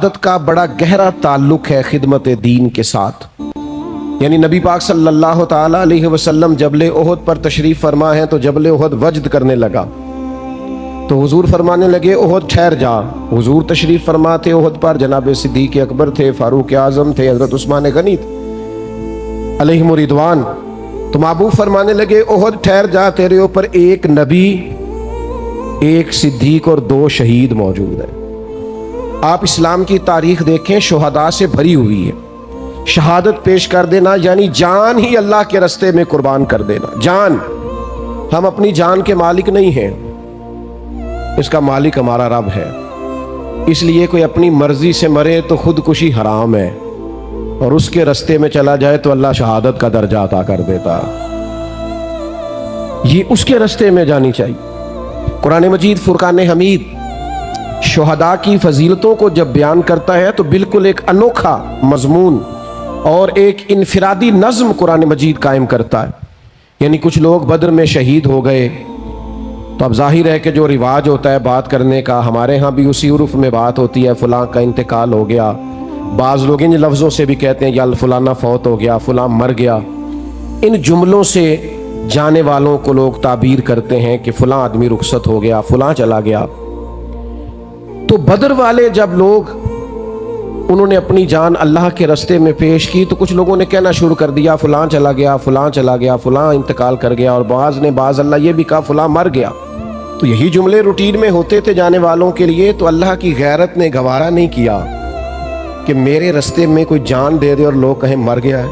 عبادت کا بڑا گہرا تعلق ہے خدمت دین کے ساتھ. یعنی نبی پاک صلی اللہ تعالیٰ علیہ وسلم جبل احد پر تشریف فرما ہے تو جبل احد وجد کرنے لگا تو حضور فرمانے لگے احد ٹھہر جا. حضور تشریف فرما تھے احد پر، جناب صدیق اکبر تھے، فاروق اعظم تھے، حضرت عثمان غنی علیہم رضوان. تو محبوب فرمانے لگے احد ٹھہر جا، تیرے اوپر ایک نبی، ایک صدیق اور 2 شہید موجود ہیں. آپ اسلام کی تاریخ دیکھیں، شہداء سے بھری ہوئی ہے. شہادت پیش کر دینا یعنی جان ہی اللہ کے رستے میں قربان کر دینا. جان، ہم اپنی جان کے مالک نہیں ہیں، اس کا مالک ہمارا رب ہے. اس لیے کوئی اپنی مرضی سے مرے تو خودکشی حرام ہے، اور اس کے رستے میں چلا جائے تو اللہ شہادت کا درجہ عطا کر دیتا. یہ اس کے رستے میں جانی چاہیے. قرآن مجید فرقان حمید شہداء کی فضیلتوں کو جب بیان کرتا ہے تو بالکل ایک انوکھا مضمون اور ایک انفرادی نظم قرآن مجید قائم کرتا ہے. یعنی کچھ لوگ بدر میں شہید ہو گئے تو اب ظاہر ہے کہ جو رواج ہوتا ہے بات کرنے کا، ہمارے ہاں بھی اسی عرف میں بات ہوتی ہے، فلاں کا انتقال ہو گیا. بعض لوگ ان لفظوں سے بھی کہتے ہیں یا فلانا فوت ہو گیا، فلاں مر گیا. ان جملوں سے جانے والوں کو لوگ تعبیر کرتے ہیں کہ فلاں آدمی رخصت ہو گیا، فلاں چلا گیا. تو بدر والے جب لوگ انہوں نے اپنی جان اللہ کے رستے میں پیش کی تو کچھ لوگوں نے کہنا شروع کر دیا فلاں چلا گیا، فلاں چلا گیا، فلاں انتقال کر گیا، اور بعض اللہ یہ بھی کہا فلاں مر گیا. تو یہی جملے روٹین میں ہوتے تھے جانے والوں کے لیے. تو اللہ کی غیرت نے گوارا نہیں کیا کہ میرے رستے میں کوئی جان دے دے اور لوگ کہیں مر گیا ہے.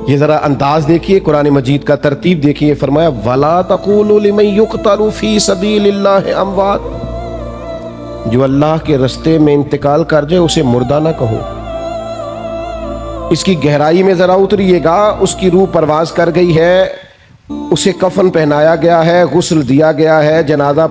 یہ ذرا انداز دیکھیے قرآن مجید کا، ترتیب دیکھیے. فرمایا وَلَا تَقُولُوا لِمَن يُقْتَلُ فِي سَبِيلِ اللَّهِ أَمْوَاتٌ، جو اللہ کے رستے میں انتقال کر جائے اسے مردہ نہ کہو. اس کی گہرائی میں ذرا اتریے گا. اس کی روح پرواز کر گئی ہے، اسے کفن پہنایا گیا ہے، غسل دیا گیا ہے، جنازہ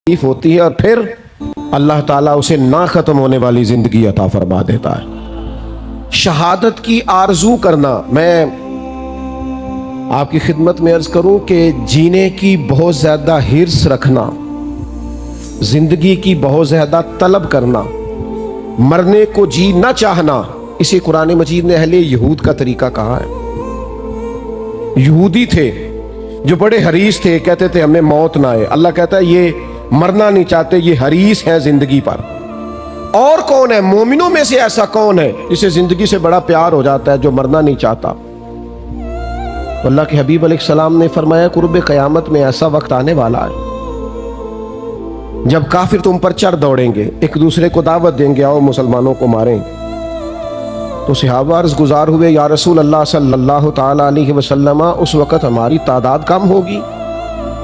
ہوتی ہے، اور پھر اللہ تعالیٰ اسے نہ ختم ہونے والی زندگی عطا فرما دیتا ہے. شہادت کی آرزو کرنا، میں آپ کی خدمت میں عرض کروں کہ جینے کی بہت زیادہ حرص رکھنا، زندگی کی بہت زیادہ طلب کرنا، مرنے کو جی نہ چاہنا، اسے قرآن مجید نے اہل یہود کا طریقہ کہا ہے. یہودی تھے جو بڑے حریص تھے، کہتے تھے ہمیں موت نہ آئے. اللہ کہتا ہے یہ مرنا نہیں چاہتے، یہ حریص ہیں زندگی پر. اور کون ہے مومنوں میں سے ایسا کون ہے جسے زندگی سے بڑا پیار ہو جاتا ہے جو مرنا نہیں چاہتا؟ تو اللہ کے حبیب علیہ السلام نے فرمایا قرب قیامت میں ایسا وقت آنے والا ہے جب کافر تم پر چڑھ دوڑیں گے، ایک دوسرے کو دعوت دیں گے آؤ مسلمانوں کو ماریں. تو صحابہ عرض گزار ہوئے یا رسول اللہ صلی اللہ تعالیٰ علیہ وسلم اس وقت ہماری تعداد کم ہوگی؟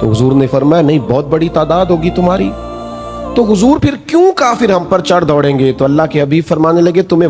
تو حضور نے فرمایا نہیں، بہت بڑی تعداد ہوگی تمہاری. تو حضور پھر کیوں کافر ہم پر چڑھ دوڑیں گے؟ تو اللہ کے حبیب فرمانے لگے تمہیں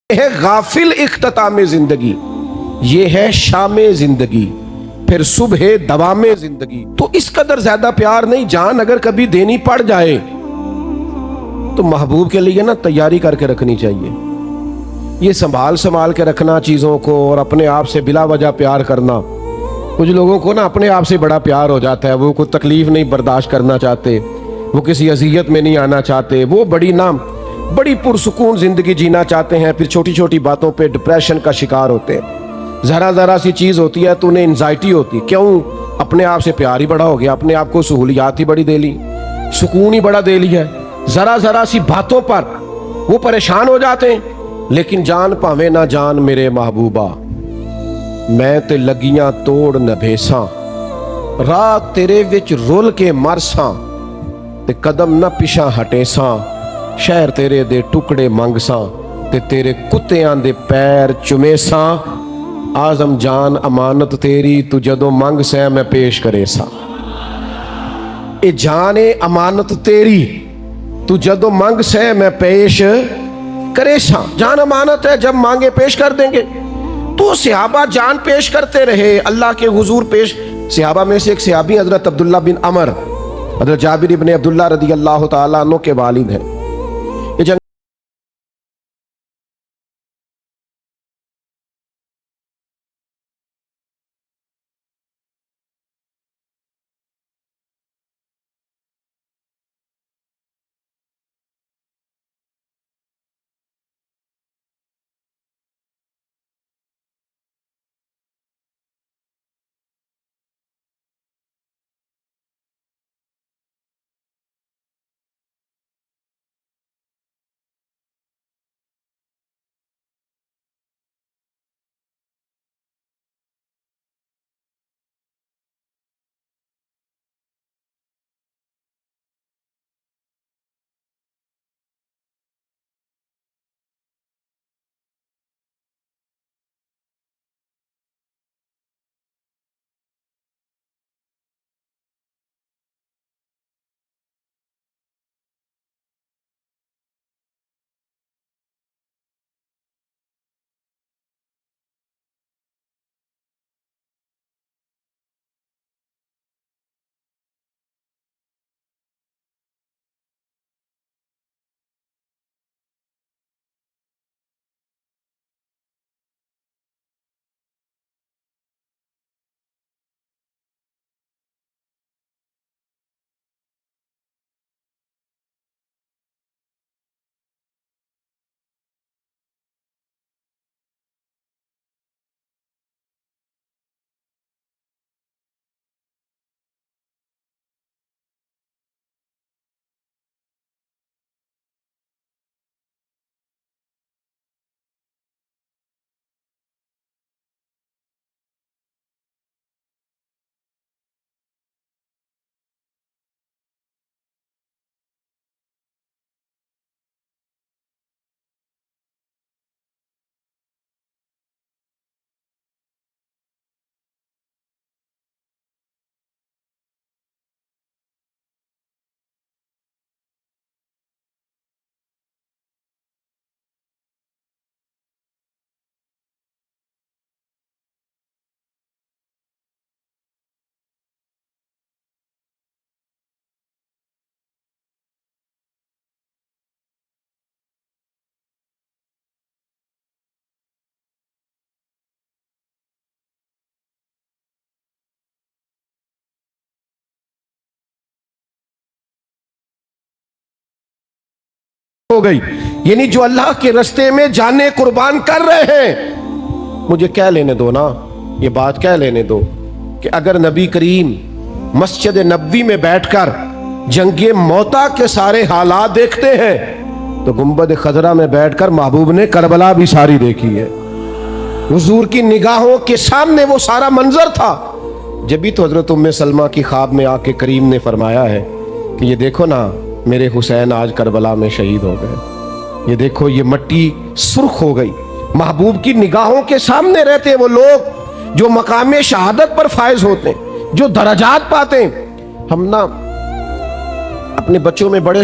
ہے غافل اختتام زندگی، یہ ہے شام زندگی، پھر صبح دوام زندگی۔ تو اس قدر زیادہ پیار نہیں، جان اگر کبھی دینی پڑ جائے تو محبوب کے لیے نا تیاری کر کے رکھنی چاہیے۔ یہ سنبھال کے رکھنا چیزوں کو اور اپنے آپ سے بلا وجہ پیار کرنا، کچھ لوگوں کو نا اپنے آپ سے بڑا پیار ہو جاتا ہے، وہ کوئی تکلیف نہیں برداشت کرنا چاہتے، وہ کسی اذیت میں نہیں آنا چاہتے، وہ بڑی پرسکون زندگی جینا چاہتے ہیں، پھر چھوٹی چھوٹی باتوں پہ ڈپریشن کا شکار ہوتے ہیں۔ ذرا سی چیز ہوتی ہے تو انہیں انزائٹی ہوتی، کیوں؟ اپنے آپ سے پیار ہی بڑا ہو گیا، اپنے آپ کو سہولیات ہی بڑی دے لی، سکون ہی بڑا دے لیا، ذرا سی باتوں پر وہ پریشان ہو جاتے ہیں۔ لیکن جان پاویں نہ جان میرے محبوبہ، میں تے لگیاں توڑ نبھیساں، رات تیرے وچ رول کے مرساں، تے قدم نہ پیچھا ہٹے ساں، شہر تیرے دے ٹکڑے منگ ساں، تے تیرے کتیاں دے پیر چمے ساں، آزم جان امانت تیری تو جدو منگ سے میں پیش کرے ساں۔ اے جان امانت تیری تو جدو منگ سے میں پیش کرے ساں، جان امانت ہے، جب مانگے پیش کر دیں گے۔ تو صحابہ جان پیش کرتے رہے اللہ کے حضور پیش۔ صحابہ میں سے ایک صحابی حضرت عبداللہ بن عمر، حضرت جابر بن عبداللہ رضی اللہ تعالیٰ عنہ کے والد ہیں۔ یہ جنگ ہو گئی، یعنی جو اللہ کے راستے میں جانے قربان کر رہے ہیں، مجھے کہہ لینے دو نا، یہ بات کہہ لینے دو کہ اگر نبی کریم مسجد نبوی میں بیٹھ کر جنگ موتا کے سارے حالات دیکھتے ہیں تو گنبد خضرا میں بیٹھ کر محبوب نے کربلا بھی ساری دیکھی ہے۔ حضور کی نگاہوں کے سامنے وہ سارا منظر تھا۔ جبھی تو حضرت ام سلمہ کی خواب میں آ کے کریم نے فرمایا ہے کہ یہ دیکھو نا میرے حسین آج کربلا میں شہید ہو گئے، یہ دیکھو یہ مٹی سرخ ہو گئی۔ محبوب کی نگاہوں کے سامنے رہتے ہیں وہ لوگ جو مقام شہادت پر فائز ہوتے ہیں، جو درجات پاتے ہیں۔ ہم نا اپنے بچوں میں بڑے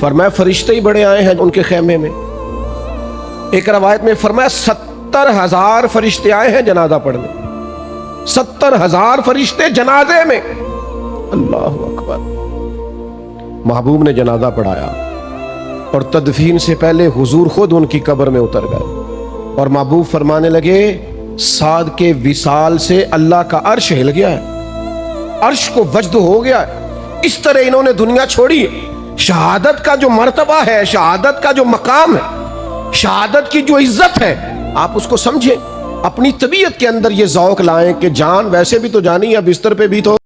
فرمایا فرشتے ہی بڑے آئے ہیں ان کے خیمے میں. ایک روایت میں فرمایا 70,000 فرشتے آئے ہیں جنازہ پڑھنے. 70,000 فرشتے جنازے میں. اللہ اکبر. محبوب نے جنازہ پڑھایا اور تدفین سے پہلے حضور خود ان کی قبر میں اتر گئے اور محبوب فرمانے لگے سعد کے وصال سے اللہ کا عرش ہل گیا ہے, عرش کو وجد ہو گیا ہے. اس طرح انہوں نے دنیا چھوڑی. شہادت کا جو مرتبہ ہے, شہادت کا جو مقام ہے, شہادت کی جو عزت ہے, آپ اس کو سمجھیں. اپنی طبیعت کے اندر یہ ذوق لائیں کہ جان ویسے بھی تو جانی ہے, بستر پہ بھی تو.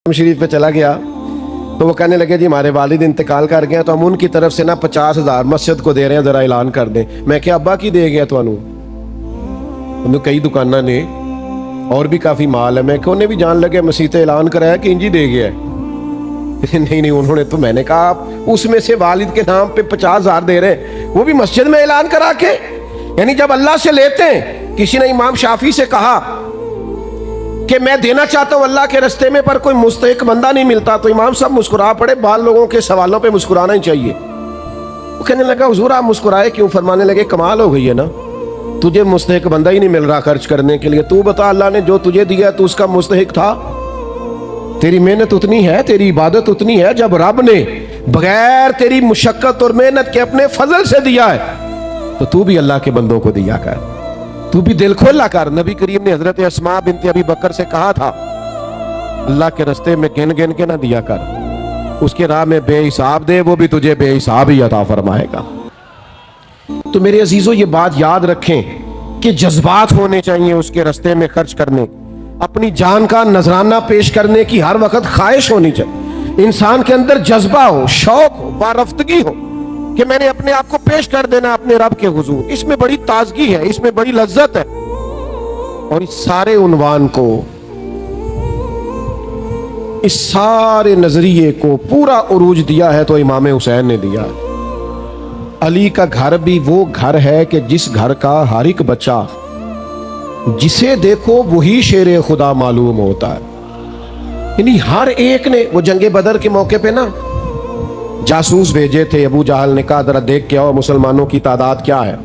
شریف پہ چلا گیا تو وہ کہنے لگے جی ہمارے والد انتقال کر گئے تو ہم ان کی طرف سے نا 50,000 مسجد کو دے رہے ہیں, ذرا اعلان کر دیں. میں کہ ابا کی دے گیا تو انہوں کئی دکانہ نے اور بھی کافی مال ہے. میں کہ انہیں بھی جان لگے مسیح اعلان کرایا کہ انجی دے گیا ہے. نہیں انہوں نے تو, میں نے کہا آپ اس میں سے والد کے نام پہ 50,000 دے رہے ہیں, وہ بھی مسجد میں اعلان کرا کے. یعنی جب اللہ سے لیتے ہیں. کسی نے امام شافعی سے کہا کہ میں دینا چاہتا ہوں اللہ کے رستے میں پر کوئی مستحق بندہ نہیں ملتا, تو امام صاحب مسکرا پڑے. بعض لوگوں کے سوالوں پہ مسکرانا ہی چاہیے. وہ کہنے لگا حضور آپ مسکرائے کیوں؟ فرمانے لگے کمال ہو گئی ہے نا, تجھے مستحق بندہ ہی نہیں مل رہا خرچ کرنے کے لیے. تو بتا اللہ نے جو تجھے دیا تو اس کا مستحق تھا؟ تیری محنت اتنی ہے, تیری عبادت اتنی ہے, جب رب نے بغیر تیری مشقت اور محنت کے اپنے فضل سے دیا ہے تو بھی اللہ کے بندوں کو دیا کر, تو بھی دل کھولا کر. نبی کریم نے حضرت اسماء بنت ابی بکر سے کہا تھا اللہ کے رستے میں گن گن کے نہ دیا کر, اس کے راہ میں بے حساب دے, وہ بھی تجھے بے حساب ہی عطا فرمائے گا. تو میرے عزیزوں یہ بات یاد رکھیں کہ جذبات ہونے چاہیے اس کے رستے میں خرچ کرنے. اپنی جان کا نذرانہ پیش کرنے کی ہر وقت خواہش ہونی چاہیے. انسان کے اندر جذبہ ہو, شوق ہو, وارفتگی ہو کہ میں نے اپنے آپ کو پیش کر دینا اپنے رب کے حضور. اس میں بڑی تازگی ہے, اس میں بڑی لذت ہے. اور اس سارے عنوان کو, اس سارے نظریے کو پورا عروج دیا ہے تو امام حسین نے دیا. علی کا گھر بھی وہ گھر ہے کہ جس گھر کا ہر ایک بچہ جسے دیکھو وہی شیر خدا معلوم ہوتا ہے. یعنی ہر ایک نے, وہ جنگ بدر کے موقع پہ نا جاسوس بھیجے تھے, ابو جہل نے کہا ذرا دیکھ کے آؤ مسلمانوں کی تعداد کیا ہے.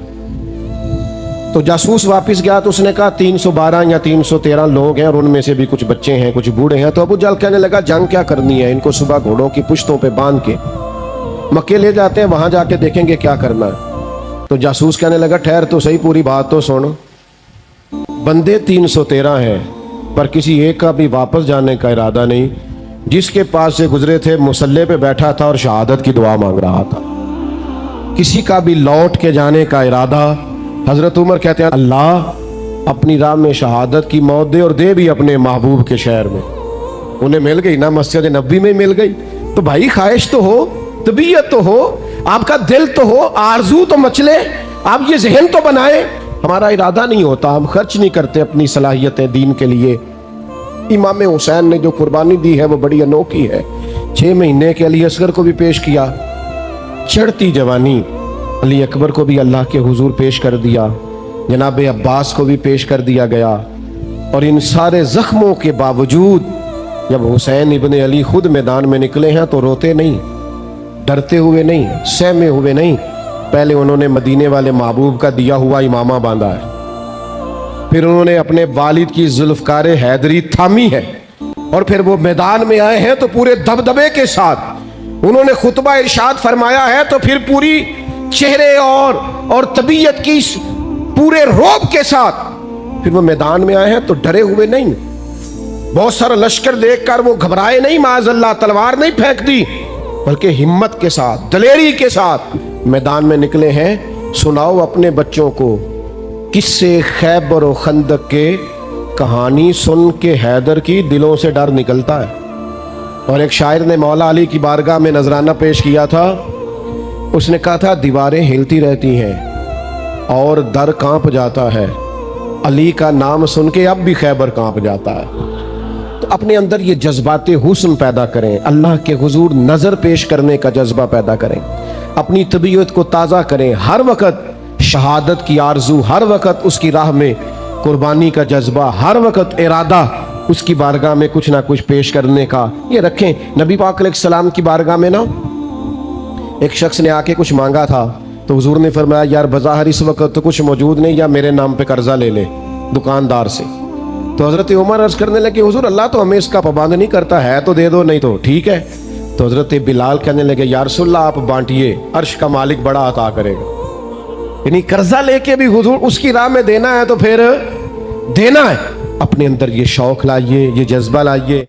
تو جاسوس واپس گیا تو اس نے کہا 312 یا 313 لوگ ہیں اور ان میں سے بھی کچھ بچے ہیں کچھ بوڑھے ہیں. تو ابو جہل کہنے لگا جنگ کیا کرنی ہے, ان کو صبح گھوڑوں کی پشتوں پہ باندھ کے مکے لے جاتے ہیں, وہاں جا کے دیکھیں گے کیا کرنا ہے. تو جاسوس کہنے لگا ٹھہر تو صحیح, پوری بات تو سن. بندے 313 ہیں پر کسی ایک کا بھی واپس جانے کا ارادہ نہیں. جس کے پاس سے گزرے تھے مسلح پہ بیٹھا تھا اور شہادت کی دعا مانگ رہا تھا. کسی کا بھی لوٹ کے جانے کا ارادہ. حضرت عمر کہتے ہیں اللہ اپنی راہ میں شہادت کی موت دے, اور دے بھی اپنے محبوب کے شہر میں. انہیں مل گئی نا, مسجد نبوی میں مل گئی. تو بھائی خواہش تو ہو, طبیعت تو ہو, آپ کا دل تو ہو, آرزو تو مچلے, آپ یہ ذہن تو بنائیں. ہمارا ارادہ نہیں ہوتا, ہم خرچ نہیں کرتے اپنی صلاحیتیں دین کے لیے. امام حسین نے جو قربانی دی ہے وہ بڑی انوکھی ہے. 6 مہینے کے علی اصغر کو بھی پیش کیا, چڑھتی جوانی علی اکبر کو بھی اللہ کے حضور پیش کر دیا, جناب عباس کو بھی پیش کر دیا گیا. اور ان سارے زخموں کے باوجود جب حسین ابن علی خود میدان میں نکلے ہیں تو روتے نہیں, ڈرتے ہوئے نہیں, سہمے ہوئے نہیں. پہلے انہوں نے مدینے والے محبوب کا دیا ہوا امامہ باندھا ہے, پھر انہوں نے اپنے والد کی ذوالفقار حیدری تھامی ہے, اور پھر وہ میدان میں آئے ہیں تو پورے دبدبے کے ساتھ انہوں نے خطبہ ارشاد فرمایا ہے تو پھر پوری چہرے اور طبیعت کی پورے روب کے ساتھ پھر وہ میدان میں آئے ہیں تو ڈرے ہوئے نہیں، بہت سارا لشکر دیکھ کر وہ گھبرائے نہیں، معاذ اللہ تلوار نہیں پھینک دی، بلکہ ہمت کے ساتھ دلیری کے ساتھ میدان میں نکلے ہیں۔ سناؤ اپنے بچوں کو قصے خیبر و خندق کے، کہانی سن کے حیدر کی دلوں سے ڈر نکلتا ہے۔ اور ایک شاعر نے مولا علی کی بارگاہ میں نذرانہ پیش کیا تھا، اس نے کہا تھا دیواریں ہلتی رہتی ہیں اور در کانپ جاتا ہے، علی کا نام سن کے اب بھی خیبر کانپ جاتا ہے۔ تو اپنے اندر یہ جذبات حسن پیدا کریں، اللہ کے حضور نظر پیش کرنے کا جذبہ پیدا کریں، اپنی طبیعت کو تازہ کریں، ہر وقت شہادت کی آرزو، ہر وقت اس کی راہ میں قربانی کا جذبہ، ہر وقت ارادہ اس کی بارگاہ میں کچھ نہ کچھ پیش کرنے کا یہ رکھیں۔ نبی پاک علیہ السلام کی بارگاہ میں نا ایک شخص نے آ کے کچھ مانگا تھا تو حضور نے فرمایا یار بظاہر اس وقت تو کچھ موجود نہیں، یا میرے نام پہ قرضہ لے لے دکاندار سے۔ تو حضرت عمر عرض کرنے لگے حضور اللہ تو ہمیں اس کا پابند نہیں کرتا ہے، تو دے دو نہیں تو ٹھیک ہے۔ تو حضرت بلال کہنے لگے یا رسول اللہ آپ بانٹیے، عرش کا مالک بڑا عطا کرے گا۔ یعنی قرضہ لے کے بھی حضور اس کی راہ میں دینا ہے تو پھر دینا ہے۔ اپنے اندر یہ شوق لائیے، یہ جذبہ لائیے۔